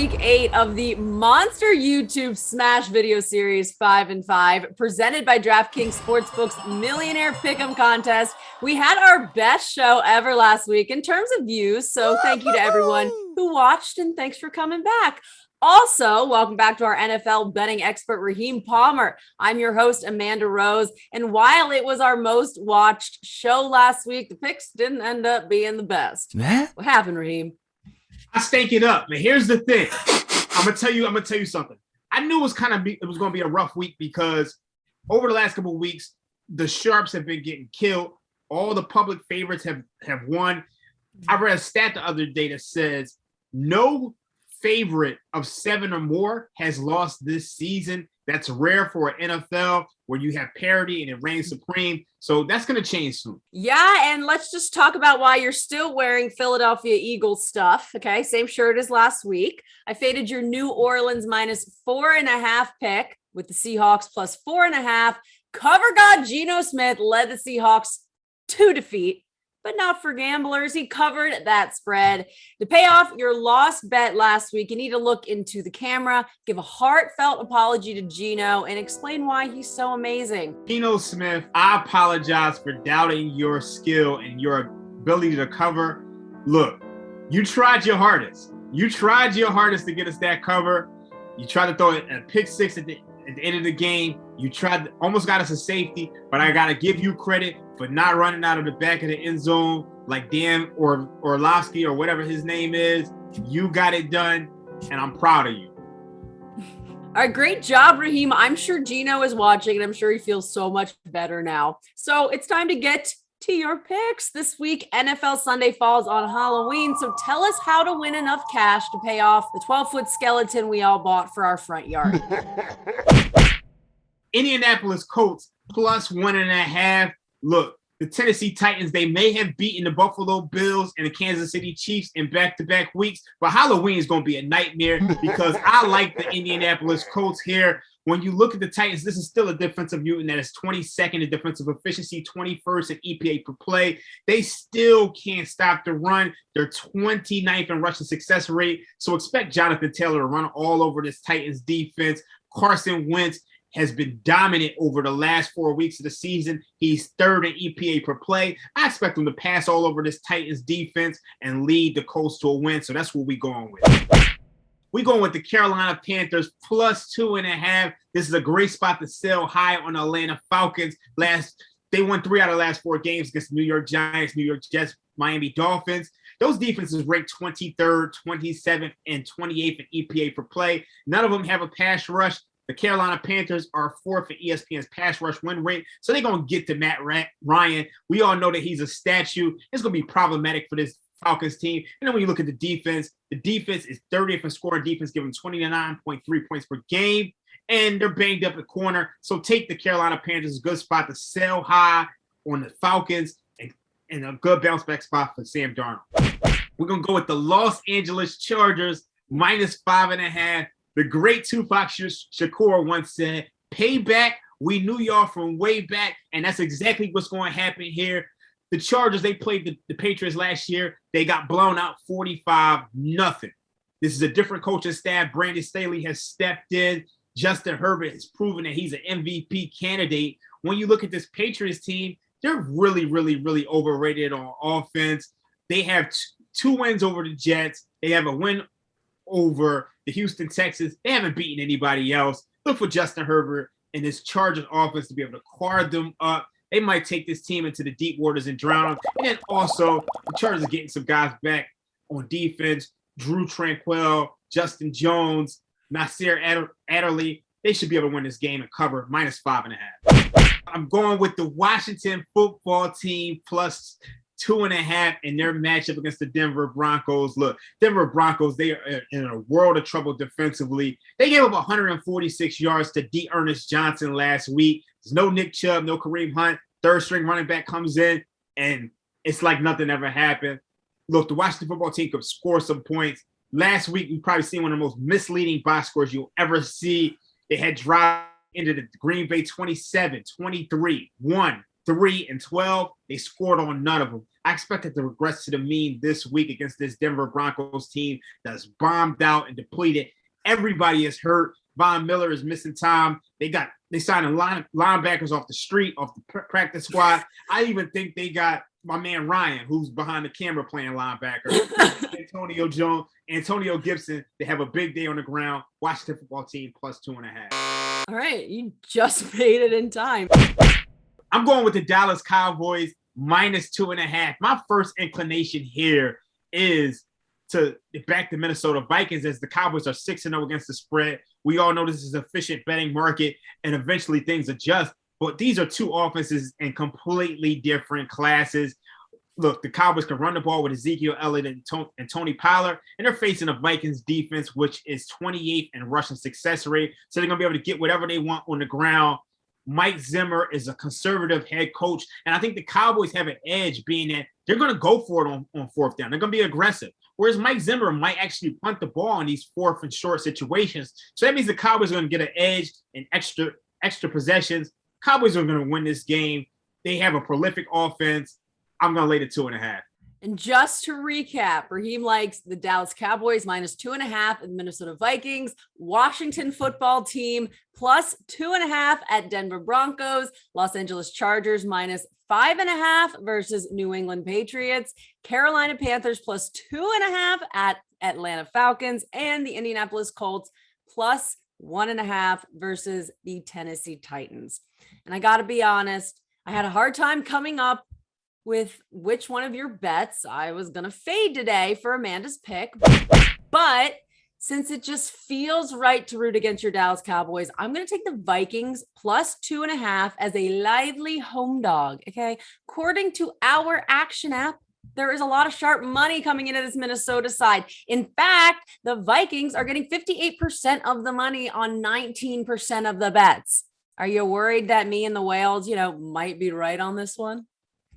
week 8 of the monster YouTube Smash video series 5 and 5, presented by DraftKings Sportsbook's Millionaire Pick'em contest. We had our best show ever last week in terms of views, so thank you to everyone who watched and thanks for coming back. Also, welcome back to our NFL betting expert, Raheem Palmer. I'm your host, Amanda Rose. And while it was our most watched show last week, the picks didn't end up being the best. What happened, Raheem? I stank it up, man. Here's the thing. I'm gonna tell you something. I knew it was going to be a rough week because over the last couple of weeks, the sharps have been getting killed. All the public favorites have won. I read a stat the other day that says no favorite of 7 or more has lost this season. That's rare for an NFL where you have parity and it reigns supreme. So that's going to change soon. Yeah, and let's just talk about why you're still wearing Philadelphia Eagles stuff. Okay, same shirt as last week. I faded your New Orleans -4.5 pick with the Seahawks plus 4.5. Cover god Geno Smith led the Seahawks to defeat, but not for gamblers. He covered that spread. To pay off your lost bet last week, you need to look into the camera, give a heartfelt apology to Geno, and explain why he's so amazing. Geno Smith, I apologize for doubting your skill and your ability to cover. Look, you tried your hardest. You tried your hardest to get us that cover. You tried to throw a pick six at the end of the game. You almost got us a safety, but I got to give you credit for not running out of the back of the end zone like Dan or Orlovsky or whatever his name is. You got it done, and I'm proud of you. All right, great job, Raheem. I'm sure Geno is watching, and I'm sure he feels so much better now. So it's time to get to your picks. This week, NFL Sunday falls on Halloween, so tell us how to win enough cash to pay off the 12-foot skeleton we all bought for our front yard. Indianapolis Colts plus 1.5. Look, the Tennessee Titans, they may have beaten the Buffalo Bills and the Kansas City Chiefs in back-to-back weeks, but Halloween is going to be a nightmare because I like the Indianapolis Colts here. When you look at the Titans, this is still a defensive unit that is 22nd in defensive efficiency, 21st in EPA per play. They still can't stop the run. They're 29th in rushing success rate, so expect Jonathan Taylor to run all over this Titans defense. Carson Wentz has been dominant over the last 4 weeks of the season. He's 3rd in EPA per play. I expect him to pass all over this Titans defense and lead the Colts to a win. So that's what we're going with. We're going with the Carolina Panthers plus 2.5. This is a great spot to sell high on the Atlanta Falcons. They won 3 out of the last 4 games against the New York Giants, New York Jets, Miami Dolphins. Those defenses ranked 23rd, 27th, and 28th in EPA per play. None of them have a pass rush. The Carolina Panthers are 4th in ESPN's pass rush win rate, so they're going to get to Matt Ryan. We all know that he's a statue. It's going to be problematic for this Falcons team. And then when you look at the defense is 30th in scoring defense, giving 29.3 points per game, and they're banged up at corner. So take the Carolina Panthers, a good spot to sell high on the Falcons, and a good bounce back spot for Sam Darnold. We're going to go with the Los Angeles Chargers minus 5.5. The great Tupac Shakur once said, payback, we knew y'all from way back, and that's exactly what's going to happen here. The Chargers, they played the Patriots last year. They got blown out 45-0. This is a different coaching staff. Brandon Staley has stepped in. Justin Herbert has proven that he's an MVP candidate. When you look at this Patriots team, they're really, really, really overrated on offense. They have 2 wins over the Jets. They have a win over the Houston Texans. They haven't beaten anybody else. Look for Justin Herbert and this Chargers offense to be able to card them up. They might take this team into the deep waters and drown them. And then also, the Chargers are getting some guys back on defense. Drew Tranquil, Justin Jones, Nasir Adderley. They should be able to win this game and cover minus 5.5. I'm going with the Washington football team plus 2.5 in their matchup against the Denver Broncos. Look, Denver Broncos, they are in a world of trouble defensively. They gave up 146 yards to D'Ernest Johnson last week. There's no Nick Chubb, no Kareem Hunt. 3rd string running back comes in, and it's like nothing ever happened. Look, the Washington football team could score some points. Last week, we probably seen one of the most misleading box scores you'll ever see. They had drive into the Green Bay 27, 23, 1, 3, and 12. They scored on none of them. I expect it to regress to the mean this week against this Denver Broncos team that's bombed out and depleted. Everybody is hurt. Von Miller is missing time. They signed linebackers off the street, off the practice squad. I even think they got my man Ryan, who's behind the camera playing linebacker. Antonio Gibson. They have a big day on the ground. Washington football team plus 2.5. All right, you just made it in time. I'm going with the Dallas Cowboys minus 2.5. My first inclination here is to back the Minnesota Vikings, as the Cowboys are 6-0 against the spread. We all know this is an efficient betting market, and eventually things adjust. But these are two offenses in completely different classes. Look, the Cowboys can run the ball with Ezekiel Elliott and Tony Pollard, and they're facing a Vikings defense, which is 28th in rushing success rate. So they're going to be able to get whatever they want on the ground. Mike Zimmer is a conservative head coach, and I think the Cowboys have an edge, being that they're going to go for it on fourth down. They're going to be aggressive. Whereas Mike Zimmer might actually punt the ball in these fourth and short situations. So that means the Cowboys are going to get an edge and extra possessions. Cowboys are going to win this game. They have a prolific offense. I'm going to lay the 2.5. And just to recap, Raheem likes the Dallas Cowboys minus 2.5 and the Minnesota Vikings, Washington football team plus 2.5 at Denver Broncos, Los Angeles Chargers minus 5.5 versus New England Patriots, Carolina Panthers plus 2.5 at Atlanta Falcons, and the Indianapolis Colts plus 1.5 versus the Tennessee Titans. And I got to be honest, I had a hard time coming up with which one of your bets I was going to fade today for Amanda's pick. But since it just feels right to root against your Dallas Cowboys, I'm going to take the Vikings plus 2.5 as a lively home dog. Okay. According to our action app, there is a lot of sharp money coming into this Minnesota side. In fact, the Vikings are getting 58% of the money on 19% of the bets. Are you worried that me and the Whales, might be right on this one?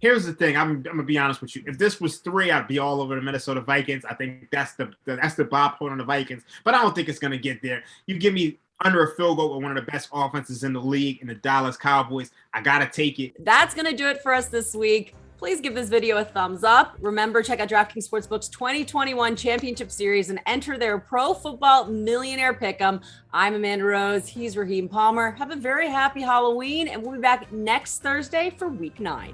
Here's the thing. I'm gonna be honest with you. If this was 3, I'd be all over the Minnesota Vikings. I think that's the Bob point on the Vikings, but I don't think it's gonna get there. You give me under a field goal with one of the best offenses in the league in the Dallas Cowboys, I gotta take it. That's gonna do it for us this week. Please give this video a thumbs up. Remember, check out DraftKings Sportsbook's 2021 Championship Series and enter their Pro Football Millionaire Pick'em. I'm Amanda Rose. He's Raheem Palmer. Have a very happy Halloween, and we'll be back next Thursday for Week 9.